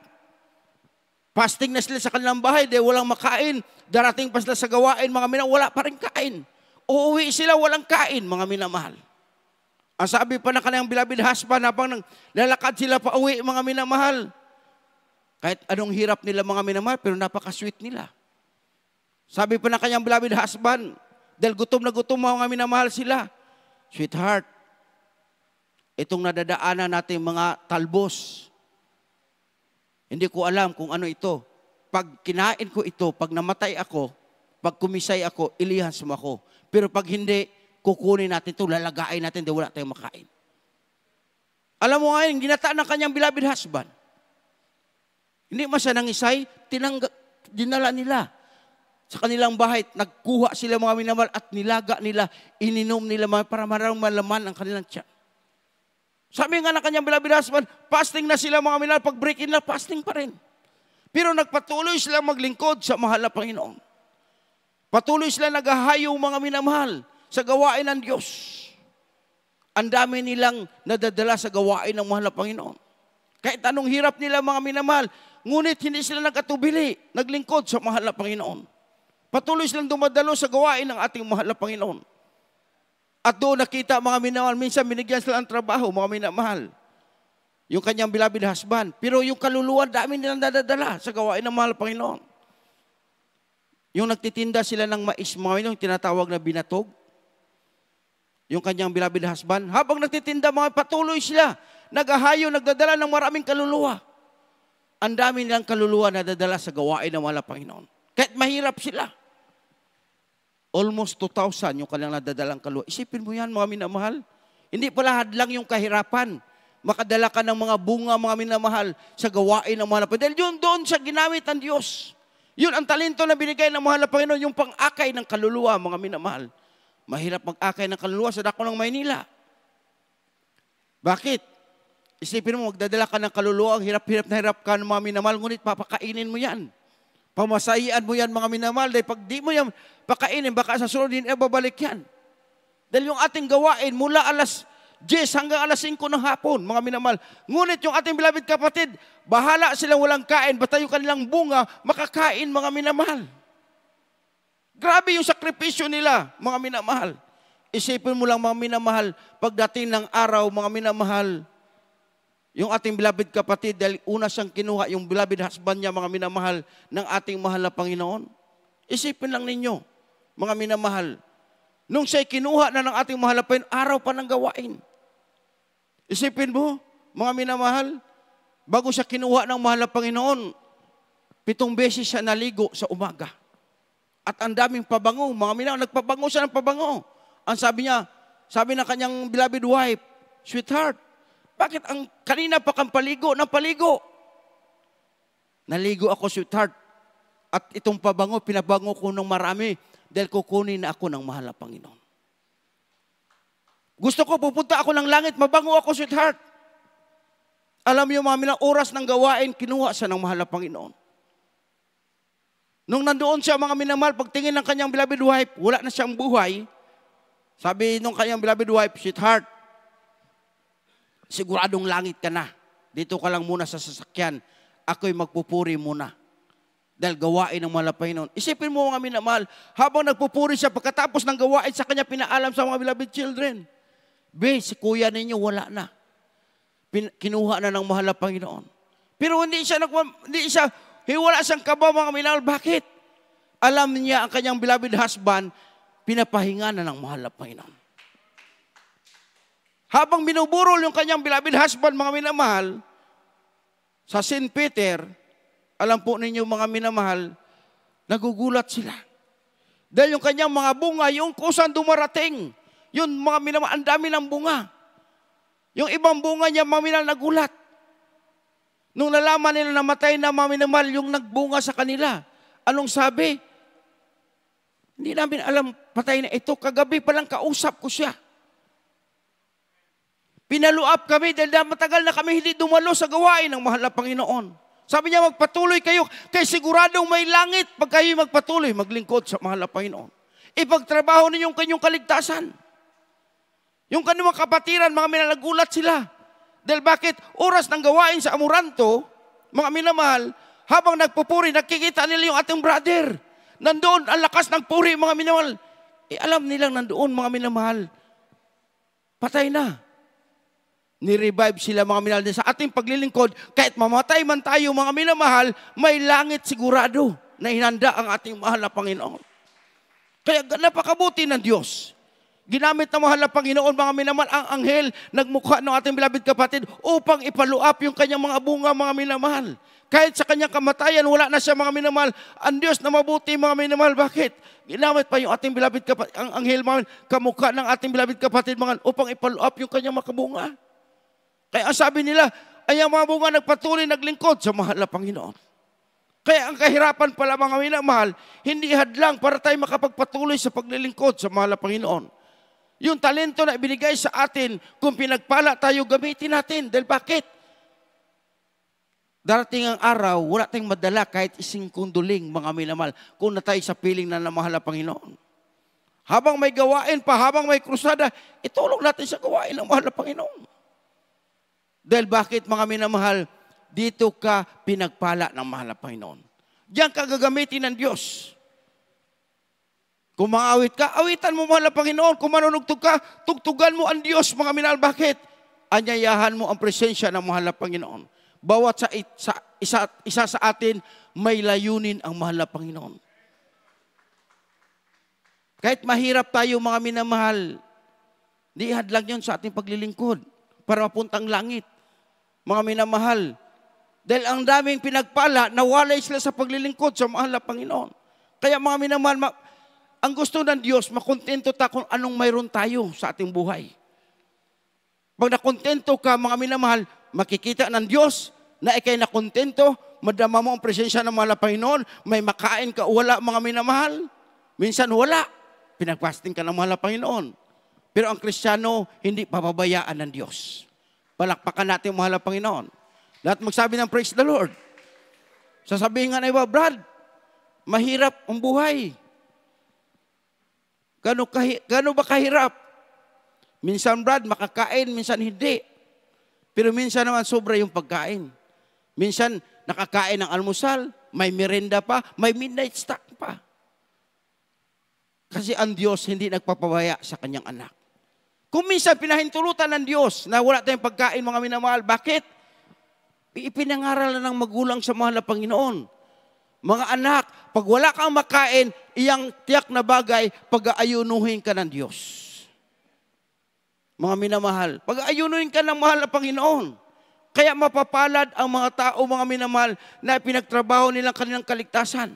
Fasting na sila sa kanilang bahay, dahil walang makain. Darating pa sila sa gawain, mga minamahal, wala pa rin kain. Uuwi sila, walang kain, mga minamahal. Ang sabi pa na kanilang beloved husband, habang lalakad sila pa uwi, mga minamahal. Kahit anong hirap nila, mga minamahal, pero napaka-sweet nila. Sabi pa na kanyang beloved husband, dahil gutom na gutom, mga minamahal sila. Sweetheart, itong nadadaanan natin mga talbos, hindi ko alam kung ano ito. Pag kinain ko ito, pag namatay ako, pag kumisay ako, ilihas mo ako. Pero pag hindi, kukunin natin ito, lalagain natin, dahil wala tayong makain. Alam mo ngayon, ginataan ng kanyang beloved husband. Hindi man siya nangisay, dinala nila sa kanilang bahay. Nagkuha sila mga minamahal at nilaga nila, ininom nila para marang malaman ang kanilang tiyan. Sabi nga ng kanyang beloved husband, fasting na sila mga minamahal, pag break-in na, fasting pa rin. Pero nagpatuloy sila maglingkod sa mahal na Panginoon. Patuloy sila naghahayo mga minamahal sa gawain ng Diyos. Ang dami nilang nadadala sa gawain ng mahal na Panginoon. Kahit anong hirap nila mga minamahal, ngunit hindi sila nag-atubili, naglingkod sa mahal na Panginoon. Patuloy silang dumadalo sa gawain ng ating mahal na Panginoon. At doon nakita mga minamahal, minsan binigyan sila ng trabaho, mga minamahal. Yung kanyang beloved husband. Pero yung kaluluwa, dami nilang nadadala sa gawain ng mahal na Panginoon. Yung nagtitinda sila ng mais, mga minamahal, yung tinatawag na binatog. Yung kanyang beloved husband. Habang nagtitinda, mga patuloy sila. Naghahayo, nagdadala ng maraming kaluluwa. Ang dami nilang kaluluwa nadadala sa gawain ng mahal na Panginoon. Kahit mahirap sila. Almost 2,000 yung kanilang nadadalang kaluluwa. Isipin mo yan, mga minamahal. Hindi pala hadlang yung kahirapan. Makadala ka ng mga bunga, mga minamahal, sa gawain ng mahal na Panginoon. Dahil yun doon sa ginamit ng Diyos. Yun ang talento na binigay ng mahal na Panginoon, yung pang-akay ng kaluluwa, mga minamahal. Mahirap mag-akay ng kaluluwa sa dako ng Maynila. Bakit? Isipin mo, magdadala ka ng kaluluwa, ang hirap-hirap na hirap ka ng mga minamahal, ngunit papakainin mo yan. Pamasahian mo yan, mga minamahal, dahil pag di mo yan pakainin, baka sa sunod din, babalik yan. Dahil yung ating gawain, mula alas 10 hanggang alas 5 ng hapon, mga minamahal. Ngunit yung ating beloved kapatid, bahala silang walang kain, basta yung kanilang bunga, makakain, mga minamahal. Grabe yung sakripisyo nila, mga minamahal. Isipin mo lang, mga minamahal, pagdating ng araw, mga minamahal, yung ating beloved kapatid, dahil una siyang kinuha, yung beloved husband niya, mga minamahal, ng ating mahal na Panginoon. Isipin lang ninyo, mga minamahal, nung siya'y kinuha na ng ating mahal na Panginoon, araw pa ng gawain. Isipin mo, mga minamahal, bago siya kinuha ng mahal na Panginoon, 7 beses siya naligo sa umaga. At ang daming pabango, mga minamahal, nagpabango siya ng pabango. Ang sabi niya, sabi ng kanyang beloved wife, sweetheart, bakit ang kanina pa kang paligo ng paligo? Naligo ako, sweetheart. At itong pabango, pinabango ko ng marami dahil kukunin na ako ng mahal na Panginoon. Gusto ko, pupunta ako ng langit, mabango ako, sweetheart. Alam niyo, mga oras ng gawain, kinuha siya ng mahal na Panginoon. Nung nandoon siya, mga minamahal, pagtingin ng kanyang beloved wife, wala na siyang buhay. Sabi nung kanyang beloved wife, sweetheart, siguradong langit ka na. Dito ka lang muna sa sasakyan. Ako'y magpupuri muna. Dahil gawain ng mahal na Panginoon. Isipin mo mga minamahal, habang nagpupuri siya, pagkatapos ng gawain sa kanya, pinaalam sa mga beloved children. Si kuya ninyo wala na. Kinuha na ng mahal na Panginoon. Pero hindi siya hiwala siyang kaba, mga minamahal. Bakit? Alam niya ang kanyang beloved husband, pinapahinga na ng mahal na Panginoon. Habang binuburol yung kanyang beloved husband, mga minamahal, sa St. Peter, alam po ninyo mga minamahal, nagugulat sila. Dahil yung kanyang mga bunga, yung kusan dumarating, yun mga minamahal, ang dami ng bunga. Yung ibang bunga niya, mga minamahal, nagulat. Nung nalaman nila namatay na mga minamahal, yung nagbunga sa kanila, anong sabi? Hindi namin alam, patay na ito. Kagabi palang kausap ko siya. Pinaluap kami dahil matagal na kami hindi dumalo sa gawain ng mahal na Panginoon. Sabi niya, magpatuloy kayo kay siguradong may langit pag kayo magpatuloy, maglingkod sa mahal na Panginoon. Ipagtrabaho ninyo yung kanyang kaligtasan. Yung kanyang kapatiran, mga minalagulat sila. Dahil bakit? Oras ng gawain sa Amoranto, mga minamahal, habang nagpupuri, nakikita nila yung ating brother. Nandoon, ang lakas ng puri, mga minamahal. Alam nilang nandoon, mga minamahal, patay na. Ni-revive sila, mga minamahal, sa ating paglilingkod, kahit mamatay man tayo, mga minamahal, may langit sigurado na hinanda ang ating mahal na Panginoon. Kaya napakabuti ng Diyos. Ginamit ng mahal na Panginoon, mga minamahal, ang anghel, nagmukha ng ating beloved kapatid, upang ipaluap yung kanyang mga bunga, mga minamahal. Kahit sa kanyang kamatayan, wala na siya, mga minamahal. Ang Diyos na mabuti, mga minamahal. Bakit? Ginamit pa yung ating beloved kapatid, ang anghel, mga kamukha ng ating beloved kapatid, mga upang ipaluap yung kanyang makabunga. Kaya ang sabi nila, ay ang mga bunga nagpatuloy, naglingkod sa mahal na Panginoon. Kaya ang kahirapan pala mga minamahal, hindi hadlang para tayo makapagpatuloy sa paglilingkod sa mahal na Panginoon. Yung talento na ibinigay sa atin, kung pinagpala tayo, gamitin natin. Dahil bakit? Darating ang araw, wala tayong madala kahit isang kunduling, mga minamahal, kung na tayo sa piling na mahal na Panginoon. Habang may gawain pa, habang may krusada, itulong natin sa gawain ng mahal na Panginoon. Dahil bakit, mga minamahal, dito ka pinagpala ng mahal na Panginoon. Diyan ka gagamitin ng Diyos. Kung maawit ka, awitan mo mahal na Panginoon. Kung manunugtog ka, tugtugan mo ang Diyos, mga minamahal. Bakit? Anyayahan mo ang presensya ng mahal na Panginoon. Bawat isa sa atin, may layunin ang mahal na Panginoon. Kahit mahirap tayo, mga minamahal, di hadlang yun sa ating paglilingkod para mapuntang langit. Mga minamahal, dahil ang daming pinagpala, nawalay sila sa paglilingkod sa mahal na Panginoon. Kaya mga minamahal, ang gusto ng Diyos, makontento ta kung anong mayroon tayo sa ating buhay. Pag nakontento ka, mga minamahal, makikita ng Diyos na ikay nakontento, madama mo ang presensya ng mahal na Panginoon, may makain ka, wala mga minamahal. Minsan wala, pinagpasting ka ng mahal na Panginoon. Pero ang Kristiyano, hindi pababayaan ng Diyos. Palakpakan natin ang mahal na Panginoon. Lahat magsabi ng praise the Lord. Sasabihin nga na iba, Brad, mahirap ang buhay. Gano ba kahirap? Minsan, Brad, makakain, minsan hindi. Pero minsan naman sobra yung pagkain. Minsan, nakakain ng almusal, may merenda pa, may midnight snack pa. Kasi ang Diyos hindi nagpapabaya sa kanyang anak. Kung minsan pinahintulutan ng Diyos na wala tayong pagkain, mga minamahal, bakit? Ipinangaral na ng magulang sa mahal na Panginoon. Mga anak, pag wala kang makain, iyang tiyak na bagay, pag-aayunuhin ka ng Diyos. Mga minamahal, pag-aayunuhin ka ng mahal na Panginoon. Kaya mapapalad ang mga tao, mga minamahal, na pinagtrabaho nilang kanilang kaligtasan.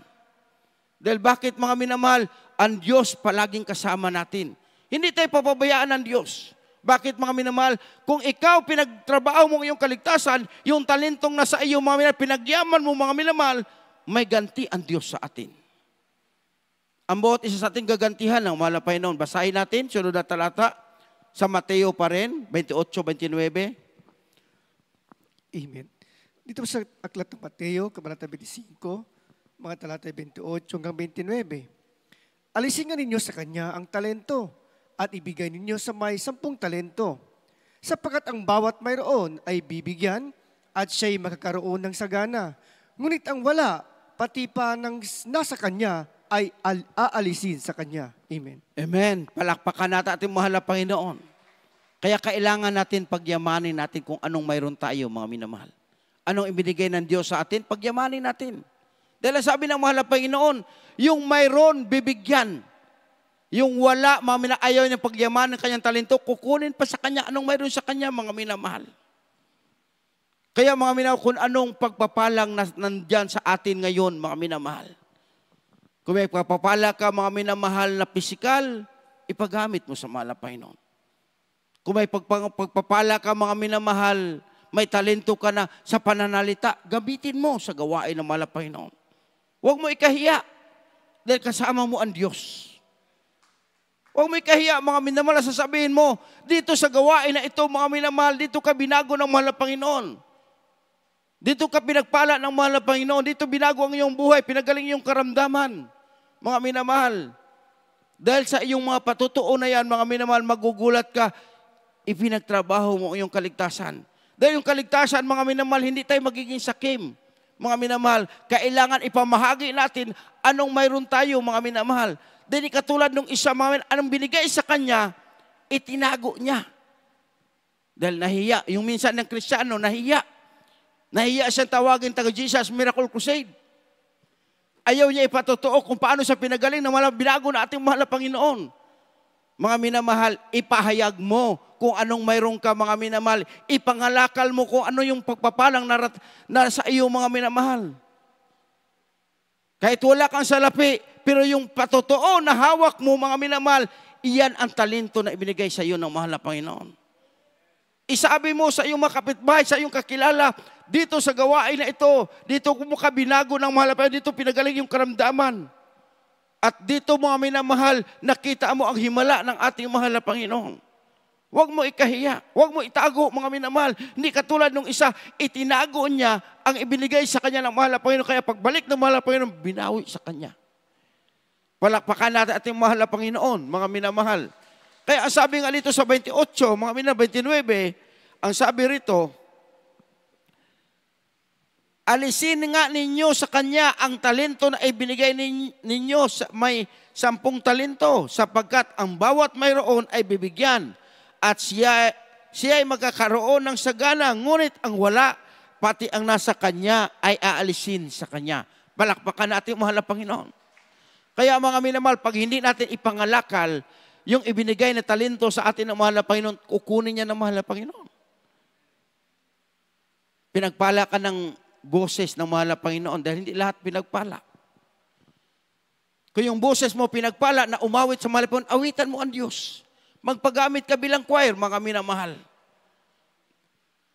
Dahil bakit, mga minamahal, ang Diyos palaging kasama natin. Hindi tayo papabayaan ng Diyos. Bakit, mga minamahal? Kung ikaw pinagtrabaho mo iyong kaligtasan, yung talentong nasa iyo, mga minamahal, pinagyaman mo, mga minamahal, may ganti ang Diyos sa atin. Ang bawat isa sa ating gagantihan ng mahal na Panginoon. Basahin natin, sunod na talata, sa Mateo pa rin, 28-29. Amen. Dito sa aklat ng Mateo, kabanata 25, mga talata 28 hanggang 29. Alisin nga ninyo sa kanya ang talento at ibigay ninyo sa may 10 talento. Sapagkat ang bawat mayroon ay bibigyan at siya'y makakaroon ng sagana. Ngunit ang wala, pati pa ng nasa kanya, ay aalisin sa kanya. Amen. Amen. Palakpakan natin ating mahal na Panginoon. Kaya kailangan natin pagyamanin natin kung anong mayroon tayo, mga minamahal. Anong ibinigay ng Diyos sa atin, pagyamanin natin. Dahil sabi ng mahal na Panginoon, yung mayroon, bibigyan. Yung wala, mga minamahal, ayaw niya pagyamanin ng kanyang talento, kukunin pa sa kanya, anong mayroon sa kanya, mga minamahal. Kaya mga minamahal, kung anong pagpapalang nandyan sa atin ngayon, mga minamahal. Kung may pagpapala ka, mga minamahal na pisikal, ipagamit mo sa mahal na Panginoon. Kung may pagpapala ka, mga minamahal, may talento ka na sa pananalita, gamitin mo sa gawain ng mahal na Panginoon. Huwag mo ikahiya, dahil kasama mo ang Diyos. Huwag mo ikahiya, mga minamahal, sasabihin mo, dito sa gawain na ito, mga minamahal, dito ka binago ng mahal na Panginoon. Dito ka pinagpala ng mahal na Panginoon. Dito binago ang iyong buhay, pinagaling iyong karamdaman. Mga minamahal, dahil sa iyong mga patutuo na yan, mga minamahal, magugulat ka, ipinagtrabaho mo ang iyong kaligtasan. Dahil yung kaligtasan, mga minamahal, hindi tayo magiging sakim. Mga minamahal, kailangan ipamahagi natin anong mayroon tayo, mga minamahal. Dahil katulad nung isa, mga minamahal, anong binigay sa kanya, itinago niya. Dahil nahiya. Yung minsan ng Kristiyano, nahiya. Nahiya siyang tawagin taga Jesus Miracle Crusade. Ayaw niya ipatotoo kung paano siya pinagaling na binago na ating mahal na Panginoon. Mga minamahal, ipahayag mo kung anong mayroon ka, mga minamahal. Ipangalakal mo kung ano yung pagpapalang na sa iyo, mga minamahal. Kahit wala kang salapi, pero yung patotoo na hawak mo, mga minamahal, iyan ang talento na ibinigay sa iyo ng mahal na Panginoon. Isabi mo sa iyong mga kapitbahay, sa iyong kakilala, dito sa gawain na ito, dito mo ka binago ng mahal na Panginoon, dito pinagaling yung karamdaman. At dito mga minamahal, nakita mo ang himala ng ating mahal na Panginoon. Huwag mo ikahiya, huwag mo itago mga minamahal. Hindi katulad nung isa, itinago niya ang ibinigay sa kanya ng mahal na Panginoon, kaya pagbalik ng mahal na Panginoon, binawi sa kanya. Palakpakan natin ating mahal na Panginoon, mga minamahal. Kaya ang sabi nga dito sa 28, mga minamahal, 29, ang sabi rito, alisin nga ninyo sa kanya ang talento na ibinigay ninyo, may 10 talento, sapagkat ang bawat mayroon ay bibigyan, at siya ay magkakaroon ng sagana, ngunit ang wala, pati ang nasa kanya ay aalisin sa kanya. Palakpakan natin mahal na Panginoon. Kaya mga minamahal, pag hindi natin ipangalakal yung ibinigay na talento sa atin ng mahal na Panginoon, kukunin niya ng mahal na Panginoon. Pinagpala ka ng boses ng mahal na Panginoon dahil hindi lahat pinagpala. Kung yung boses mo pinagpala na umawit sa mahal na Panginoon, awitan mo ang Diyos. Magpagamit ka bilang choir, mga minamahal.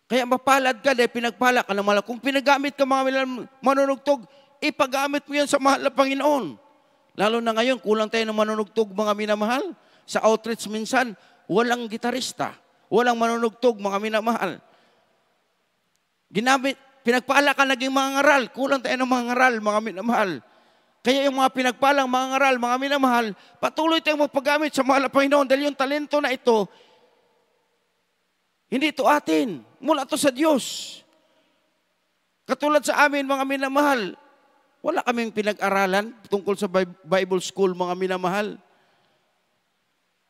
Kaya mapalad ka dahil pinagpala ka ng mahal. Kung pinagamit ka mga manunugtog, ipagamit mo yan sa mahal na Panginoon. Lalo na ngayon, kulang tayo ng manunugtog mga minamahal. Sa outreach minsan, walang gitarista, walang manunugtog mga minamahal. Pinagpala ka naging mga ngaral, kulang tayo ng mga ngaral mga minamahal. Kaya yung mga pinagpalang mga ngaral, mga minamahal, patuloy tayong magpagamit sa mahal na Panginoon dahil yung talento na ito, hindi ito atin, mula ito sa Diyos. Katulad sa amin mga minamahal, wala kaming pinag-aralan tungkol sa Bible school mga minamahal.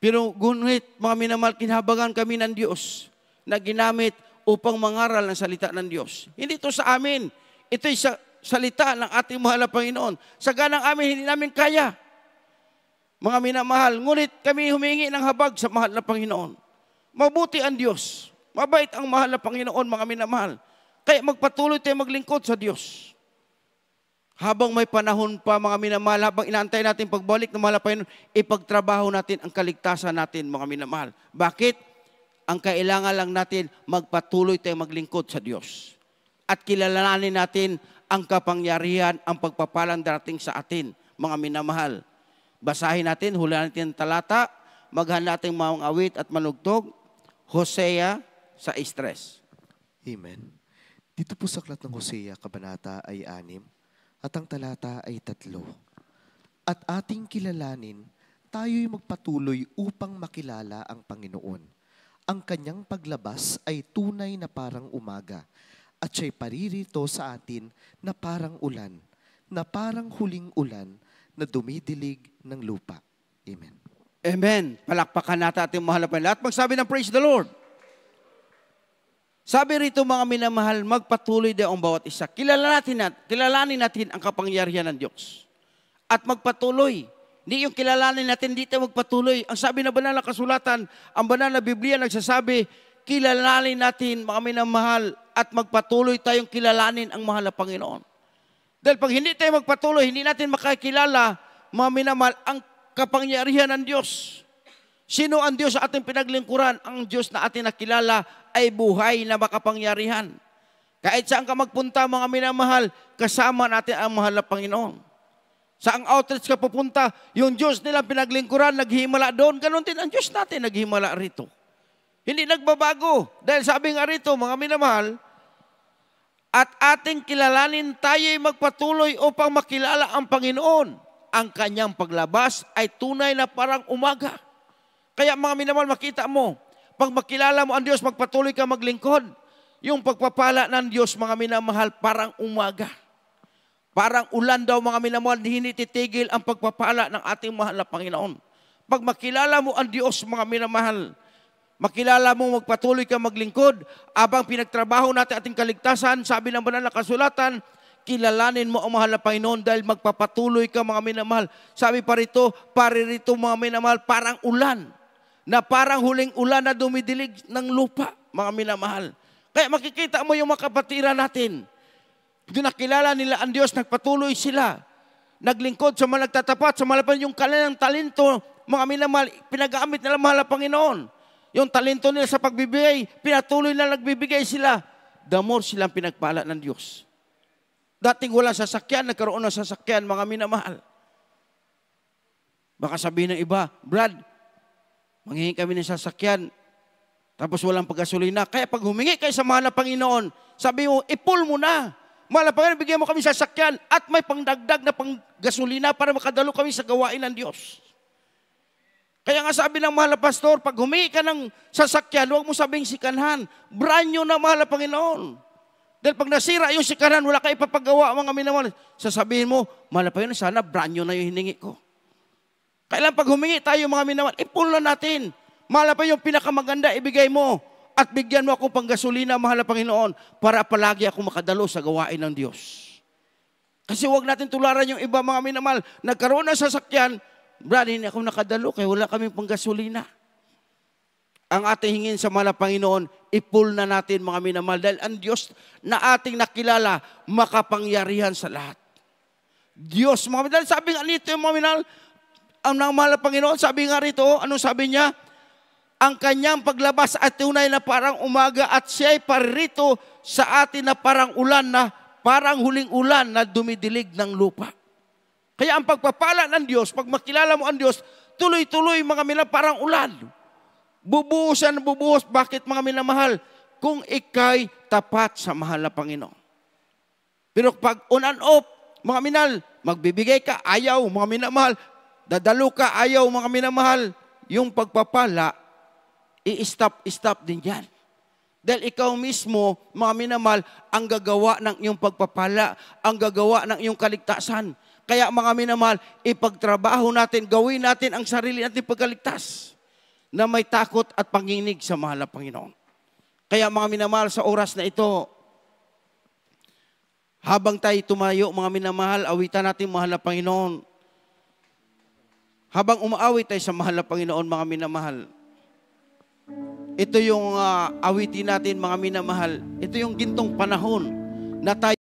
Pero gunit mga minamahal, kinahabagan kami ng Diyos na ginamit upang mangaral ng salita ng Diyos. Hindi ito sa amin. Ito'y sa salita ng ating mahal na Panginoon. Sa ganang amin, hindi namin kaya. Mga minamahal, ngunit kami humingi ng habag sa mahal na Panginoon. Mabuti ang Diyos. Mabait ang mahal na Panginoon, mga minamahal. Kaya magpatuloy tayo maglingkod sa Diyos. Habang may panahon pa, mga minamahal, habang inaantay natin pagbalik ng mahal na Panginoon, ipagtrabaho natin ang kaligtasan natin, mga minamahal. Bakit? Ang kailangan lang natin, magpatuloy tayo maglingkod sa Diyos. At kilalanin natin ang kapangyarihan, ang pagpapalang darating sa atin, mga minamahal. Basahin natin, hulaan natin ang talata, maghanda natin mga awit at manugtog, Hosea sa stress. Amen. Dito po sa aklat ng Hosea, kabanata ay 6, at ang talata ay 3. At ating kilalanin, tayo'y magpatuloy upang makilala ang Panginoon. Ang kanyang paglabas ay tunay na parang umaga, at siya'y paririto sa atin na parang ulan, na parang huling ulan na dumidilig ng lupa. Amen. Amen. Palakpakan natin ating mahal na Panginoon. Lahat magsabi ng praise the Lord. Sabi rito mga minamahal, magpatuloy daw ang bawat isa. Kilalanin natin ang kapangyarihan ng Diyos. At magpatuloy. Hindi yung kilalanin natin, hindi tayo magpatuloy. Ang sabi na banal na kasulatan, ang banal na Biblia nagsasabi, kilalanin natin mga minamahal at magpatuloy tayong kilalanin ang mahal na Panginoon. Dahil pag hindi tayo magpatuloy, hindi natin makakilala, mga minamahal, ang kapangyarihan ng Diyos. Sino ang Diyos sa ating pinaglingkuran? Ang Diyos na ating nakilala ay buhay na makapangyarihan. Kahit saan ka magpunta, mga minamahal, kasama natin ang mahal na Panginoon. Saang outreach ka pupunta, yung Diyos nilang pinaglingkuran, naghihimala doon. Ganon din ang Diyos natin, naghihimala rito. Hindi nagbabago. Dahil sabi nga rito, mga minamahal, at ating kilalanin tayo'y magpatuloy upang makilala ang Panginoon. Ang kanyang paglabas ay tunay na parang umaga. Kaya mga minamahal, makita mo, pag makilala mo ang Diyos, magpatuloy ka maglingkod. Yung pagpapala ng Diyos, mga minamahal, parang umaga. Parang ulan daw mga minamahal, hindi titigil ang pagpapala ng ating mahal na Panginoon. Pag makilala mo ang Diyos, mga minamahal, makilala mo, magpatuloy ka maglingkod, abang pinagtrabaho natin ating kaligtasan, sabi ng banal na kasulatan, kilalanin mo ang mahal na Panginoon dahil magpapatuloy ka mga minamahal. Sabi pa rito, paririto mga minamahal, parang ulan, na parang huling ulan na dumidilig ng lupa, mga minamahal. Kaya makikita mo yung mga kapatiran natin. Doon nakilala nila ang Diyos, nagpatuloy sila. Naglingkod sa mga nagtatapat, sa malapan yung kanilang talento, mga minamahal, pinagamit nila mahal na Panginoon. yung talento nila sa pagbibigay, pinatuloy na nagbibigay sila, the more silang pinagpala ng Diyos. Dating walang sasakyan, nagkaroon ng sasakyan, mga minamahal. Baka sabihin ng iba, Brad, manghingi kami ng sasakyan, tapos walang paggasolina. Kaya pag humingi kayo sa mahal na Panginoon, sabi mo, ipul mo na. Mahal na Panginoon, bigyan mo kami sasakyan at may pangdagdag na panggasolina para makadalo kami sa gawain ng Diyos. Kaya nga sabi ng mahal na pastor, pag humingi ka ng sasakyan, huwag mo sabing sikanhan. Brand new na mahal na Panginoon. Dahil pag nasira yung sikanhan, wala ka ipapagawa, mga minamahal. Sasabihin mo, mahal na Panginoon, sana brand new na yung hiningi ko. Kailan pag humingi tayo, mga minamahal, ipul na natin. Mahal na Panginoon, yung pinakamaganda, ibigay mo. At bigyan mo akong panggasolina, mahal na Panginoon, para palagi ako makadalo sa gawain ng Diyos. Kasi huwag natin tularan yung iba, mga minamahal. Nagkaroon ng sasakyan, Brad, hindi ako nakadalo kaya wala kaming panggasolina. Ang ating hingin sa mahal na Panginoon, ipul na natin, mga minamahal, dahil ang Diyos na ating nakilala, makapangyarihan sa lahat. Diyos, mga minamahal, sabi nga nito yung mga minamahal, ang mahal na Panginoon, sabi nga rito, anong sabi niya? Ang kanyang paglabas at tunay na parang umaga at siya'y paririto sa atin na parang ulan na parang huling ulan na dumidilig ng lupa. Kaya ang pagpapala ng Diyos, pag makilala mo ang Diyos, tuloy-tuloy mga minamahal parang ulan. Bubuhusan, bubuhos. Bakit mga minamahal? Kung ikay tapat sa mahal na Panginoon. Pero pag on and off, mga minamahal, magbibigay ka, ayaw, mga minamahal, dadalo ka, ayaw, mga minamahal, yung pagpapala, i-stop din yan. Dahil ikaw mismo, mga minamahal, ang gagawa ng iyong pagpapala, ang gagawa ng iyong kaligtasan. Kaya mga minamahal, ipagtrabaho natin, gawin natin ang sarili natin pagkaligtas na may takot at panginig sa mahal na Panginoon. Kaya mga minamahal, sa oras na ito, habang tayo tumayo, mga minamahal, awitan natin mahal na Panginoon. Habang umaawit tayo sa mahal na Panginoon, mga minamahal, ito yung awitin natin, mga minamahal. Ito yung gintong panahon na tayo